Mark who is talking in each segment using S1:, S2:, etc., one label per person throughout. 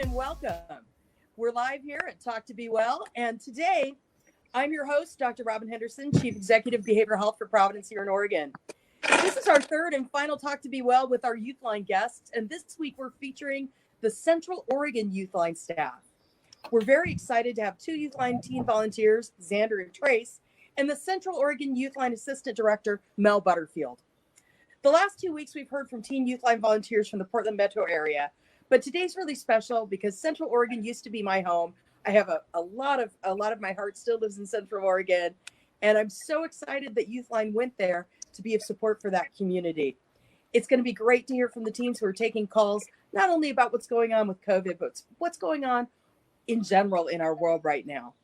S1: and welcome. We're live here at Talk2BeWell, and today I'm your host, Dr. Robin Henderson, Chief Executive Behavioral Health for Providence here in Oregon. This is our third and final Talk2BeWell with our YouthLine guests, and this week we're featuring the Central Oregon YouthLine staff. We're very excited to have two YouthLine teen volunteers, Xander and Trace, and the Central Oregon YouthLine Assistant Director, Mel Butterfield. The last 2 weeks we've heard from teen YouthLine volunteers from the Portland metro area, but today's really special because Central Oregon used to be my home. I have a lot of my heart still lives in Central Oregon, and I'm so excited that YouthLine went there to be of support for that community. It's going to be great to hear from the teams who are taking calls, not only about what's going on with COVID, but what's going on in general in our world right now.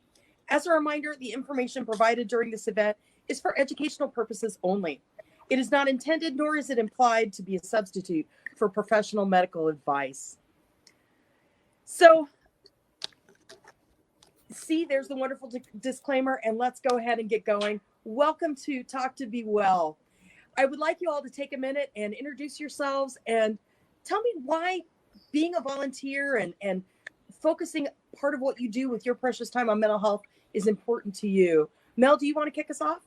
S1: As a reminder, the information provided during this event is for educational purposes only. It is not intended, nor is it implied to be a substitute for professional medical advice. So, see, there's the wonderful disclaimer, and let's go ahead and get going. Welcome to Talk2BeWell. I would like you all to take a minute and introduce yourselves and tell me why being a volunteer and focusing part of what you do with your precious time on mental health is important to you. Mel, do you want to kick us off?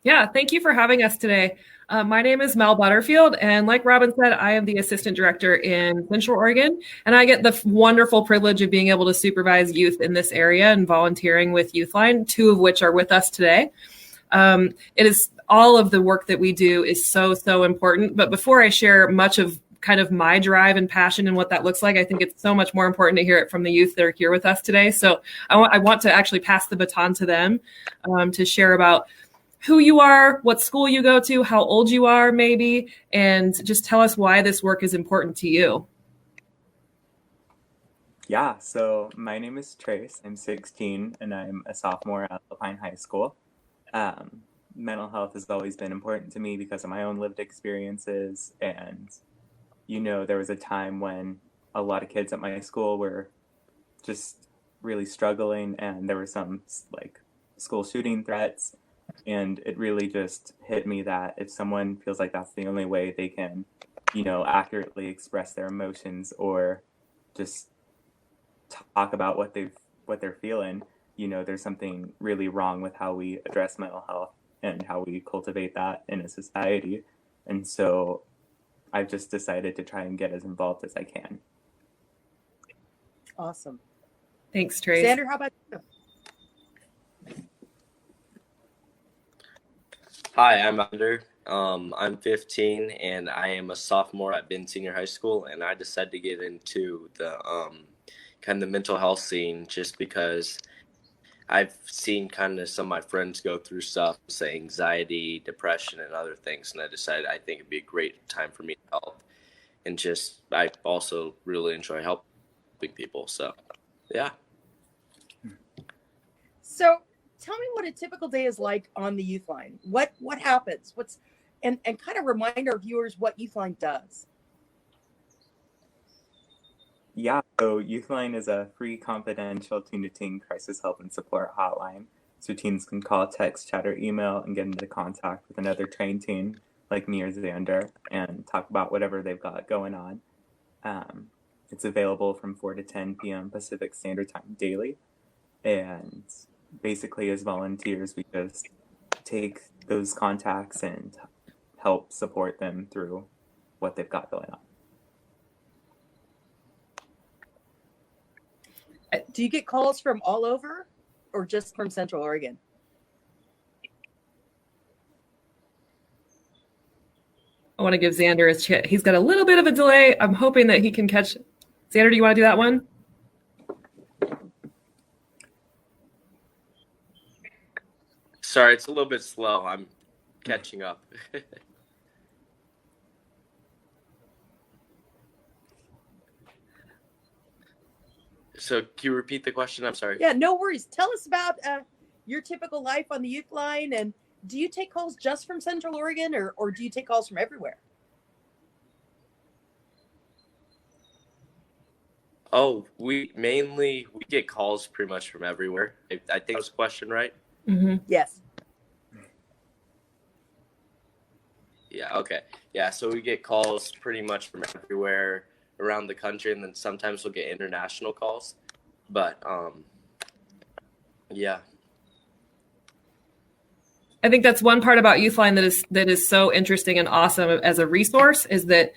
S2: Yeah, thank you for having us today. My name is Mel Butterfield, and like Robin said, I am the assistant director in Central Oregon, and I get the wonderful privilege of being able to supervise youth in this area and volunteering with YouthLine, two of which are with us today. It is all of the work that we do is so important. But before I share much of kind of my drive and passion and what that looks like, I think it's so much more important to hear it from the youth that are here with us today. So I want to actually pass the baton to them to share about who you are, what school you go to, how old you are maybe, and just tell us why this work is important to you.
S3: Yeah, so my name is Trace. I'm 16 and I'm a sophomore at Alpine High School. Mental health has always been important to me because of my own lived experiences. And, you know, there was a time when a lot of kids at my school were just really struggling, and there were some like school shooting threats. And it really just hit me that if someone feels like that's the only way they can, you know, accurately express their emotions or just talk about what they're feeling, you know, there's something really wrong with how we address mental health and how we cultivate that in a society. And so I've just decided to try and get as involved as I can.
S1: Awesome.
S2: Thanks, Trace.
S1: Xander, how about you?
S4: Hi, I'm Xander. I'm 15 and I am a sophomore at Ben Senior High School, and I decided to get into the kind of the mental health scene just because I've seen kind of some of my friends go through stuff, say anxiety, depression, and other things, and I decided I think it'd be a great time for me to help. And just I also really enjoy helping people, so yeah.
S1: So tell me what a typical day is like on the YouthLine. What happens? And kind of remind our viewers what YouthLine does.
S3: Yeah, so YouthLine is a free, confidential teen-to-teen crisis help and support hotline. So teens can call, text, chat, or email and get into contact with another trained teen like me or Xander and talk about whatever they've got going on. It's available from 4 to 10 p.m. Pacific Standard Time daily. And basically, as volunteers, we just take those contacts and help support them through what they've got going on.
S1: Do you get calls from all over or just from Central Oregon?
S2: I want to give Xander his chance. He's got a little bit of a delay. I'm hoping that he can catch. Xander, do you want to do that one?
S4: Sorry, it's a little bit slow. I'm catching up. So can you repeat the question? I'm sorry.
S1: Yeah, no worries. Tell us about your typical life on the YouthLine, and do you take calls just from Central Oregon or do you take calls from everywhere?
S4: Oh, we get calls pretty much from everywhere. I think that was the question, right?
S2: Mm-hmm.
S1: Yes.
S4: Yeah, okay. Yeah, so we get calls pretty much from everywhere around the country, and then sometimes we'll get international calls. But yeah.
S2: I think that's one part about YouthLine that is so interesting and awesome as a resource is that,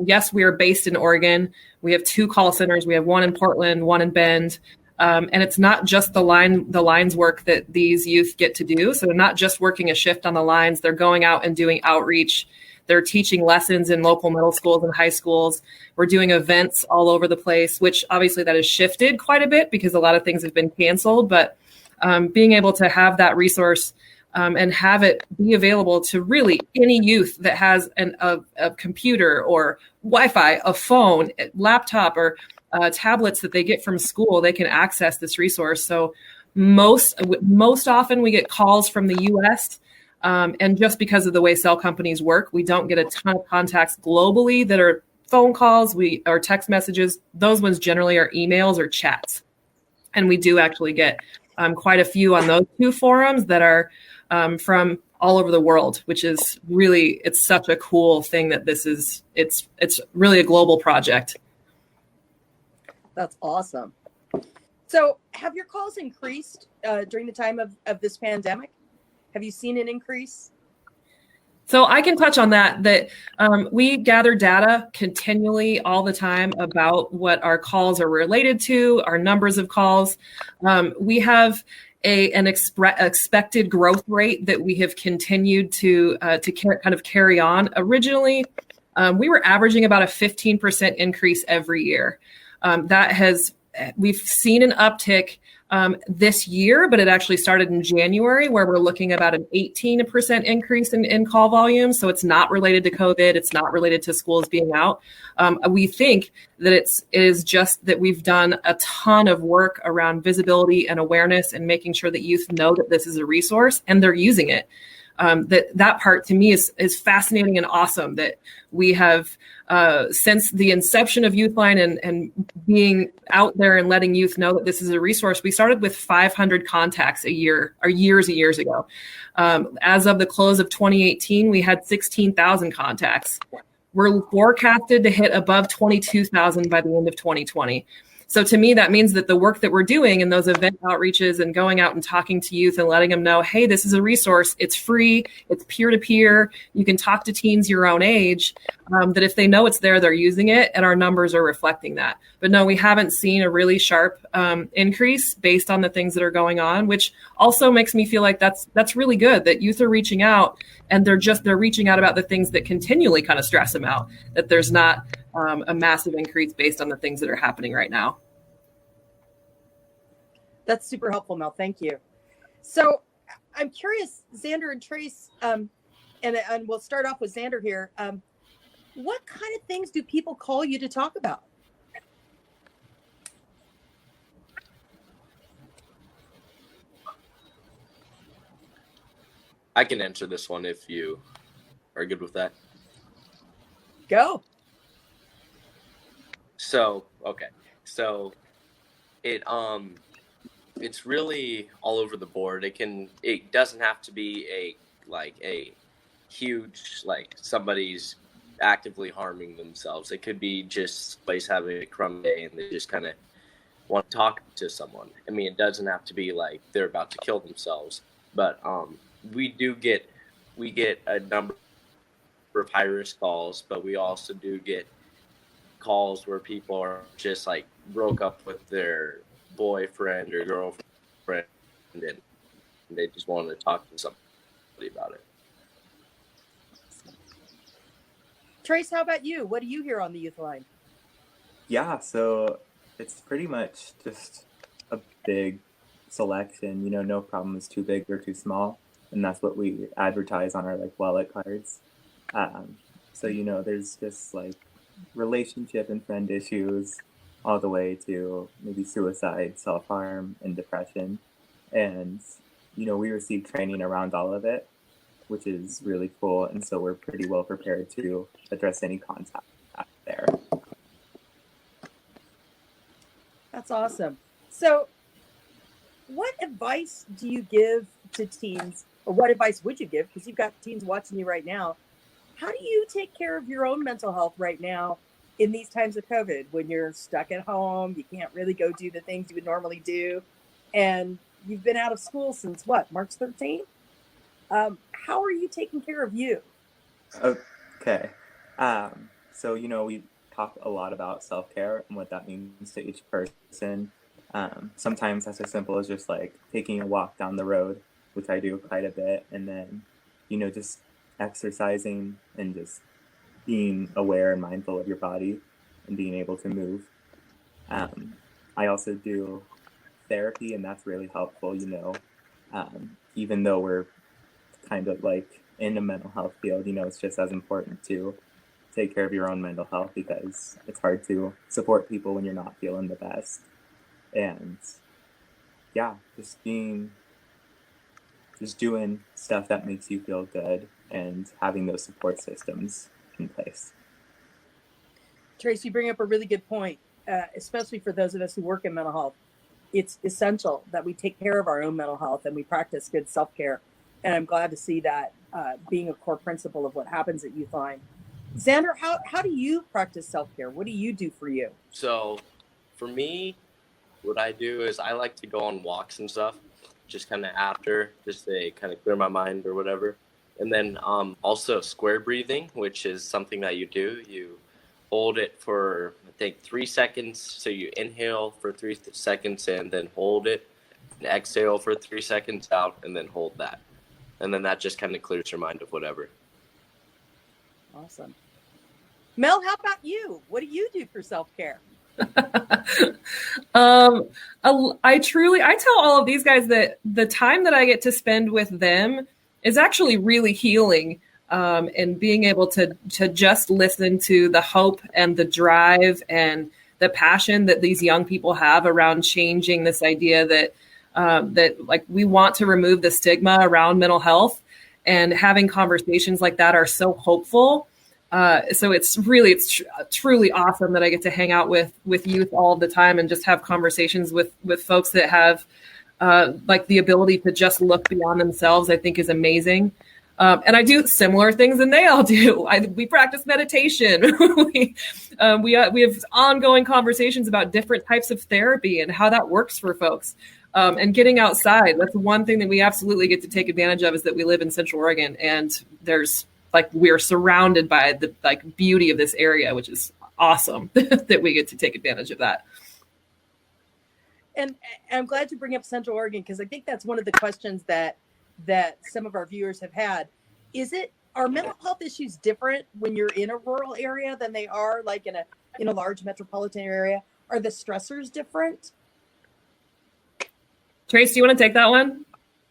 S2: yes, we are based in Oregon. We have 2 call centers. We have one in Portland, one in Bend. And it's not just the lines work that these youth get to do. So they're not just working a shift on the lines. They're going out and doing outreach. They're teaching lessons in local middle schools and high schools. We're doing events all over the place, which obviously that has shifted quite a bit because a lot of things have been canceled. But being able to have that resource and have it be available to really any youth that has a computer or Wi-Fi, a phone, laptop, or tablets that they get from school, they can access this resource. So most often we get calls from the U.S. And just because of the way cell companies work, we don't get a ton of contacts globally that are phone calls, or text messages. Those ones generally are emails or chats. And we do actually get quite a few on those 2 forums that are from all over the world, which is really, it's such a cool thing that it's really a global project.
S1: That's awesome. So have your calls increased during the time of this pandemic? Have you seen an increase?
S2: So I can touch on that we gather data continually all the time about what our calls are related to, our numbers of calls. We have an expected growth rate that we have continued to kind of carry on. Originally, we were averaging about a 15% increase every year. We've seen an uptick this year, but it actually started in January, where we're looking about an 18% increase in call volume. So it's not related to COVID. It's not related to schools being out. We think that it is just that we've done a ton of work around visibility and awareness and making sure that youth know that this is a resource and they're using it. That part to me is fascinating and awesome that we have since the inception of YouthLine and being out there and letting youth know that this is a resource. We started with 500 contacts a year or years ago. As of the close of 2018, we had 16,000 contacts. We're forecasted to hit above 22,000 by the end of 2020. So to me, that means that the work that we're doing in those event outreaches and going out and talking to youth and letting them know, hey, this is a resource. It's free. It's peer-to-peer. You can talk to teens your own age, that if they know it's there, they're using it, and our numbers are reflecting that. But no, we haven't seen a really sharp increase based on the things that are going on, which also makes me feel like that's really good, that youth are reaching out, and they're reaching out about the things that continually kind of stress them out, that there's not a massive increase based on the things that are happening right now.
S1: That's super helpful, Mel. Thank you. So I'm curious, Xander and Trace, and we'll start off with Xander here. What kind of things do people call you to talk about?
S4: I can answer this one if you are good with that.
S1: Go.
S4: So, okay. So it's really all over the board. It doesn't have to be a huge, like somebody's actively harming themselves. It could be just somebody's having a crummy day and they just kind of want to talk to someone. I mean, it doesn't have to be like they're about to kill themselves, but we get a number of high-risk calls, but we also do get calls where people are just like broke up with their boyfriend or girlfriend and they just want to talk to somebody about it.
S1: Trace, how about you? What do you hear on the Youth Line?
S3: Yeah, so it's pretty much just a big selection. No problem is too big or too small, and that's what we advertise on our wallet cards. So there's just relationship and friend issues, all the way to maybe suicide, self-harm, and depression. And we receive training around all of it, which is really cool. And so we're pretty well prepared to address any contact there.
S1: That's awesome. So what advice do you give to teens, or what advice would you give? Because you've got teens watching you right now. How do you take care of your own mental health right now in these times of COVID, when you're stuck at home, you can't really go do the things you would normally do. And you've been out of school since what, March 13th? How are you taking care of you?
S3: Okay. So, we talk a lot about self-care and what that means to each person. Sometimes that's as simple as just like taking a walk down the road, which I do quite a bit, and then, just exercising and just being aware and mindful of your body and being able to move. I also do therapy, and that's really helpful, even though we're kind of like in the mental health field, it's just as important to take care of your own mental health, because it's hard to support people when you're not feeling the best. And yeah, just doing stuff that makes you feel good and having those support systems in place.
S1: Trace, you bring up a really good point, especially for those of us who work in mental health. It's essential that we take care of our own mental health and we practice good self-care. And I'm glad to see that being a core principle of what happens at YouthLine. Xander, how do you practice self-care? What do you do for you?
S4: So for me, what I do is I like to go on walks and stuff, just kind of after, just to kind of clear my mind or whatever. And then also square breathing, which is something that you do. You hold it for, I think, 3 seconds. So you inhale for 3 seconds and then hold it. And exhale for 3 seconds out and then hold that. And then that just kind of clears your mind of whatever.
S1: Awesome. Mel, how about you? What do you do for self-care?
S2: I tell all of these guys that the time that I get to spend with them is actually really healing, and being able to just listen to the hope and the drive and the passion that these young people have around changing this idea that like we want to remove the stigma around mental health, and having conversations like that are so hopeful. So it's truly awesome that I get to hang out with youth all the time and just have conversations with folks that have like the ability to just look beyond themselves. I think is amazing. And I do similar things than they all do. We practice meditation. we have ongoing conversations about different types of therapy and how that works for folks. And getting outside. That's one thing that we absolutely get to take advantage of, is that we live in Central Oregon, and there's we're surrounded by the beauty of this area, which is awesome that we get to take advantage of that.
S1: And I'm glad you bring up Central Oregon, because I think that's one of the questions that some of our viewers have had. Are mental health issues different when you're in a rural area than they are like in a large metropolitan area? Are the stressors different?
S2: Trace, do you want to take that one?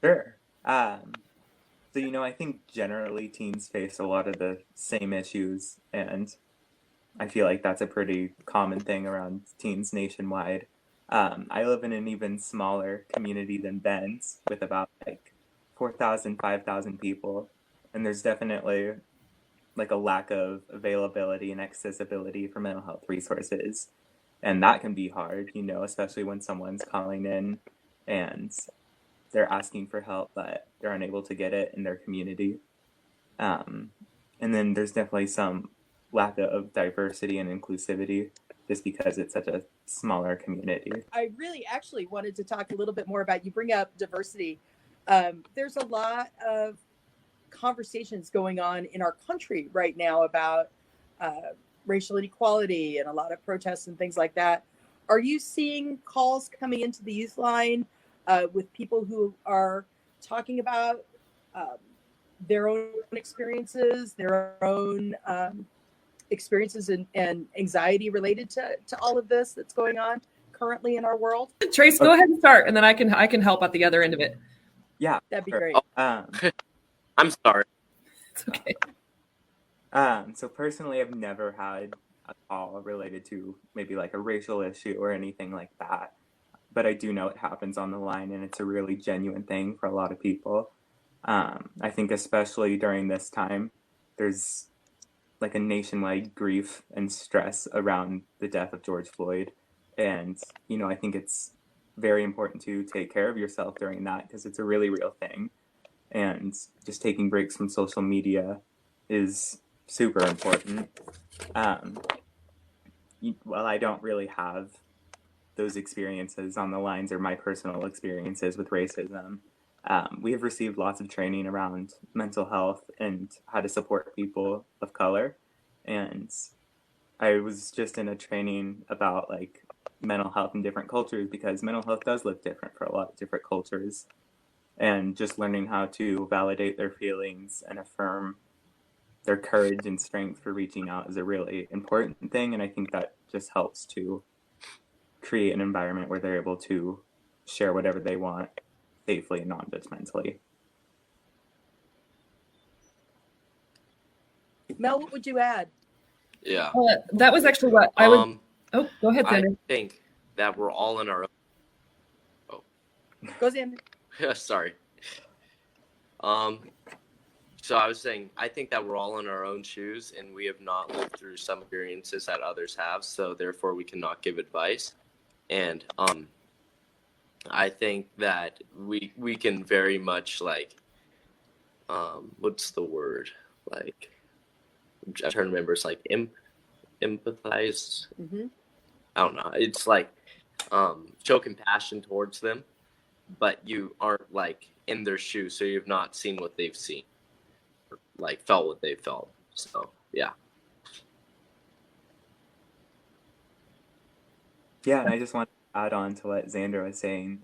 S3: Sure. So, I think generally teens face a lot of the same issues, and I feel like that's a pretty common thing around teens nationwide. I live in an even smaller community than Ben's, with about 4,000, 5,000 people, and there's definitely a lack of availability and accessibility for mental health resources, and that can be hard, especially when someone's calling in and they're asking for help, but they're unable to get it in their community. And then there's definitely some lack of diversity and inclusivity, just because it's such a smaller community.
S1: I really actually wanted to talk a little bit more about, you bring up diversity. There's a lot of conversations going on in our country right now about racial inequality and a lot of protests and things like that. Are you seeing calls coming into the YouthLine with people who are talking about their own experiences, their own experiences and anxiety related to all of this that's going on currently in our world?
S2: Trace, go ahead and start, and then I can help at the other end of it.
S3: Yeah,
S1: that'd be great.
S4: I'm sorry.
S2: It's okay.
S3: So personally, I've never had a call related to maybe a racial issue or anything like that. But I do know it happens on the line, and it's a really genuine thing for a lot of people. I think especially during this time, there's a nationwide grief and stress around the death of George Floyd. And, I think it's very important to take care of yourself during that, because it's a really real thing. And just taking breaks from social media is super important. while I don't really have those experiences on the lines or my personal experiences with racism, we have received lots of training around mental health and how to support people of color. And I was just in a training about like mental health in different cultures, because mental health does look different for a lot of different cultures. And just learning how to validate their feelings and affirm their courage and strength for reaching out is a really important thing. And I think that just helps to create an environment where they're able to share whatever they want safely and non-judgmentally.
S1: Mel, what would you add?
S4: Yeah.
S2: That was actually what I would. Oh, go ahead,
S4: I
S2: Xander.
S4: think that we're all in our
S1: Goes in.
S4: sorry. So I was saying, I think that we're all in our own shoes and we have not lived through some experiences that others have, so therefore we cannot give advice. And I think that we can very much like, what's the word? Like, I'm trying to remember. It's like empathize.
S1: Mm-hmm.
S4: I don't know. It's like show compassion towards them, but you aren't like in their shoes, so you've not seen what they've seen, or, like felt what they felt. So yeah.
S3: Yeah, and I just want to add on to what Xander was saying.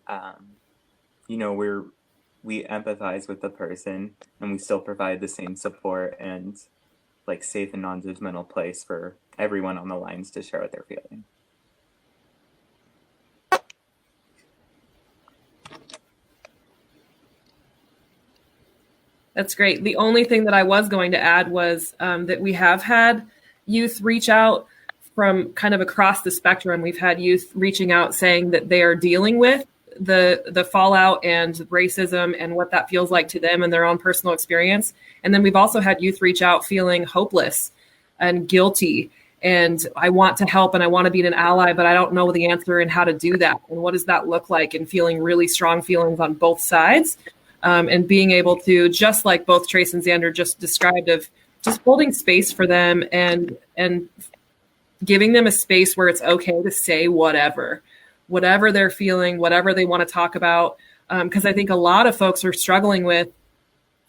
S3: You know, we empathize with the person, and we still provide the same support and like safe and non-judgmental place for everyone on the lines to share what they're feeling.
S2: That's great. The only thing that I was going to add was that we have had youth reach out from kind of across the spectrum. We've had youth reaching out saying that they are dealing with the fallout and racism and what that feels like to them and their own personal experience. And then we've also had youth reach out feeling hopeless and guilty. And I want to help and I want to be an ally, but I don't know the answer and how to do that. And what does that look like? And feeling really strong feelings on both sides. And being able to, just like both Trace and Xander just described, of just holding space for them and giving them a space where it's okay to say whatever they're feeling, whatever they want to talk about. Because I think a lot of folks are struggling with,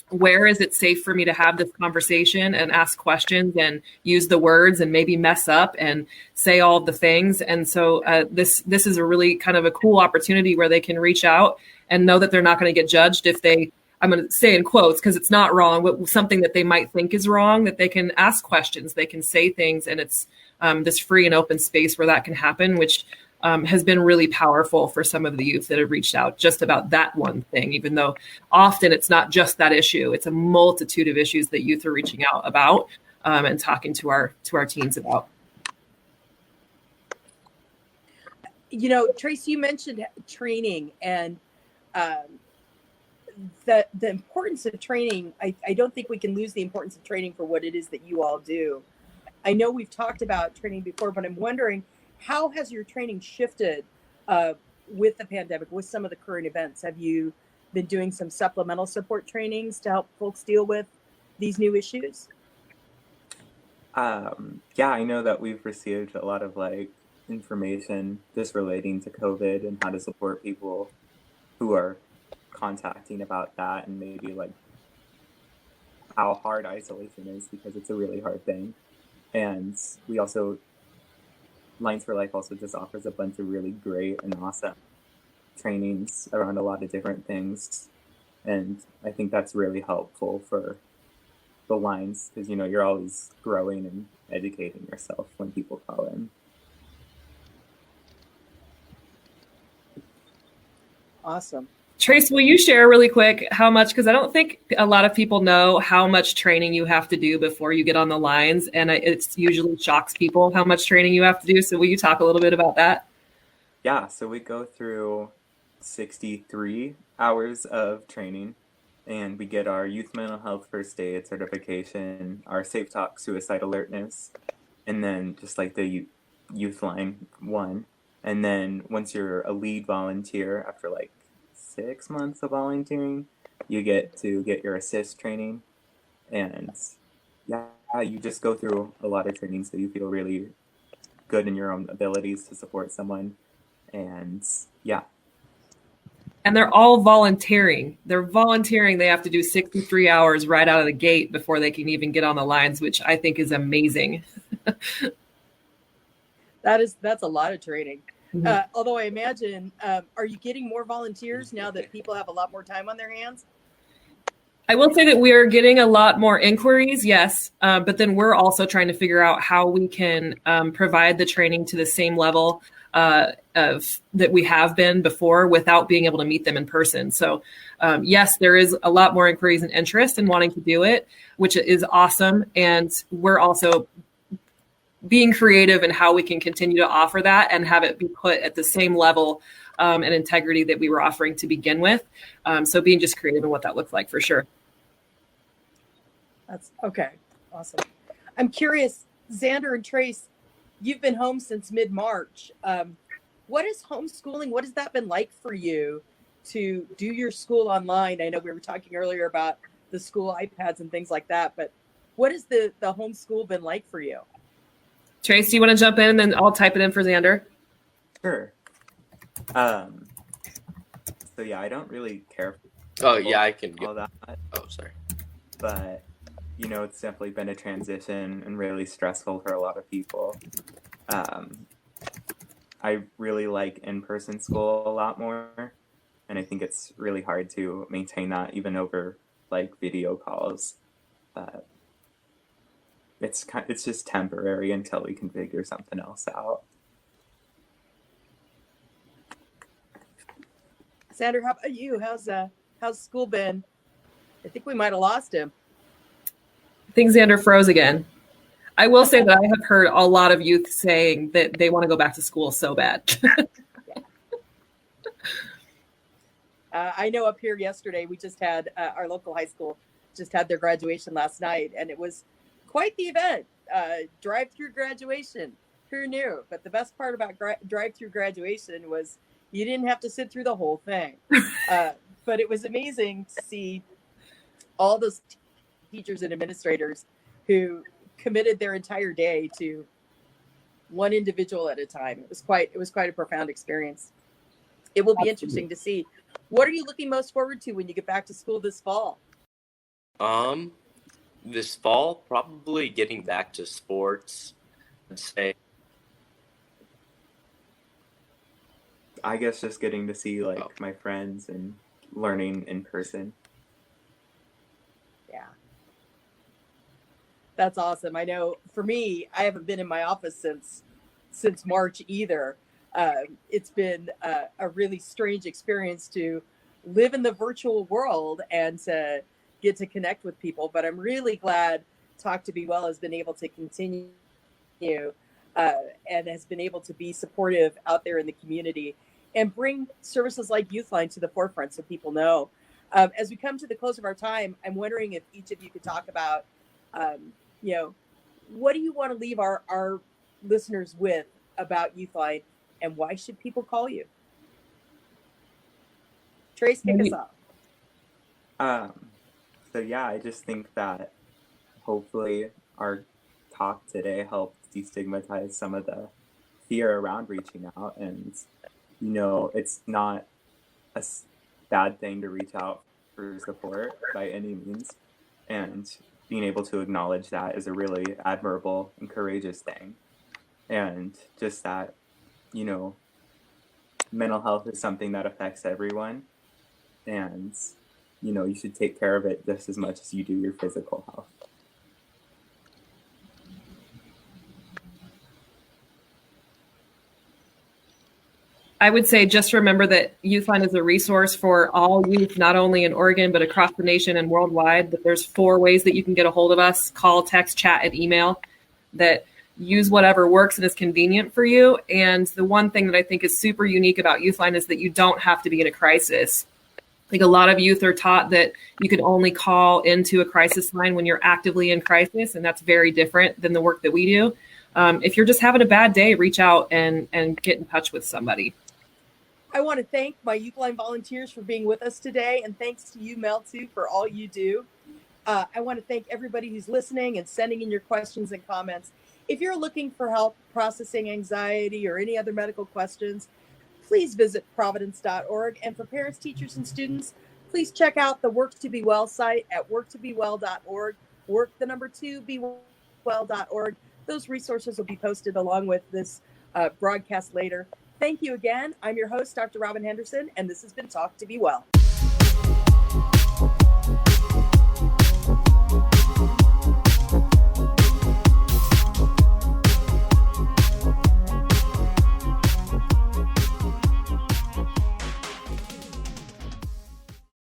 S2: where is it safe for me to have this conversation and ask questions and use the words and maybe mess up and say all the things. And so this is a really kind of a cool opportunity where they can reach out and know that they're not going to get judged if they, I'm going to say in quotes because it's not wrong, but something that they might think is wrong, that they can ask questions, they can say things, and it's this free and open space where that can happen, which has been really powerful for some of the youth that have reached out just about that one thing, even though often it's not just that issue. It's a multitude of issues that youth are reaching out about and talking to our teens about.
S1: You know, Trace, you mentioned training and the importance of training. I don't think we can lose the importance of training for what it is that you all do. I know we've talked about training before, but I'm wondering, how has your training shifted with the pandemic, with some of the current events? Have you been doing some supplemental support trainings to help folks deal with these new issues?
S3: Yeah, I know that we've received a lot of like information just relating to COVID and how to support people who are contacting about that, and maybe like how hard isolation is, because it's a really hard thing. And we also, Lines for Life also just offers a bunch of really great and awesome trainings around a lot of different things. And I think that's really helpful for the lines, because, you know, you're always growing and educating yourself when people call in.
S1: Awesome.
S2: Trace, will you share really quick how much, because I don't think a lot of people know how much training you have to do before you get on the lines, and it usually shocks people how much training you have to do. So will you talk a little bit about that?
S3: Yeah, so we go through 63 hours of training, and we get our youth mental health first aid certification, our Safe Talk suicide alertness, and then just like the YouthLine 1. And then once you're a lead volunteer, after like 6 months of volunteering, you get to get your assist training. And yeah, you just go through a lot of training, so you feel really good in your own abilities to support someone. And yeah.
S2: And they're all volunteering. They're volunteering. They have to do 63 hours right out of the gate before they can even get on the lines, which I think is amazing.
S1: That's a lot of training.
S2: Mhm.
S1: Although I imagine, are you getting more volunteers now that people have a lot more time on their hands?
S2: I will say that we are getting a lot more inquiries, yes, but then we're also trying to figure out how we can provide the training to the same level of that we have been before without being able to meet them in person. So yes, there is a lot more inquiries and interest in wanting to do it, which is awesome. And we're also being creative in how we can continue to offer that and have it be put at the same level and integrity that we were offering to begin with. So being just creative in what that looks like for sure.
S1: That's okay. Awesome. I'm curious, Xander and Trace, you've been home since mid-March. What is homeschooling? What has that been like for you to do your school online? I know we were talking earlier about the school iPads and things like that, but what has the homeschool been like for you?
S2: Trace, do you want to jump in and then I'll type it in for Xander?
S3: Sure. So yeah, I don't really care.
S4: Oh yeah, I can
S3: all that.
S4: Oh, sorry.
S3: But you know, it's definitely been a transition and really stressful for a lot of people. I really like in-person school a lot more, and I think it's really hard to maintain that even over like video calls. It's just temporary until we can figure something else out.
S1: Xander, how about you? How's school been? I think we might have lost him.
S2: I think Xander froze again. I will say that I have heard a lot of youth saying that they want to go back to school so bad.
S1: I know up here yesterday, we just had our local high school just had their graduation last night, and it was quite the event. Drive-through graduation. Who knew? But the best part about drive-through graduation was you didn't have to sit through the whole thing. But it was amazing to see all those teachers and administrators who committed their entire day to one individual at a time. It was quite a profound experience. It will be interesting to see. What are you looking most forward to when you get back to school this fall?
S4: This fall, probably getting back to sports. I'd say.
S3: I guess just getting to see like my friends and learning in person.
S1: Yeah. That's awesome. I know for me, I haven't been in my office since March either. It's been a really strange experience to live in the virtual world and to get to connect with people. But I'm really glad Talk2BeWell has been able to continue and has been able to be supportive out there in the community and bring services like YouthLine to the forefront so people know. As we come to the close of our time, I'm wondering if each of you could talk about, what do you want to leave our listeners with about YouthLine and why should people call you? Trace, kick us off.
S3: So yeah, I just think that hopefully our talk today helped destigmatize some of the fear around reaching out. And, you know, it's not a bad thing to reach out for support by any means. And being able to acknowledge that is a really admirable and courageous thing. And just that, you know, mental health is something that affects everyone. And, you know, you should take care of it just as much as you do your physical health.
S2: I would say just remember that YouthLine is a resource for all youth, not only in Oregon, but across the nation and worldwide. That there's 4 ways that you can get a hold of us: call, text, chat, and email. That use whatever works and is convenient for you. And the one thing that I think is super unique about YouthLine is that you don't have to be in a crisis. Like, a lot of youth are taught that you can only call into a crisis line when you're actively in crisis, and that's very different than the work that we do. If you're just having a bad day, reach out and get in touch with somebody.
S1: I want to thank my YouthLine volunteers for being with us today, and thanks to you, Mel, too, for all you do. I want to thank everybody who's listening and sending in your questions and comments. If you're looking for help processing anxiety or any other medical questions, please visit providence.org. And for parents, teachers, and students, please check out the Work2BeWell site at work2bewell.org. Work2BeWell.org. Those resources will be posted along with this broadcast later. Thank you again. I'm your host, Dr. Robin Henderson, and this has been Talk to Be Well.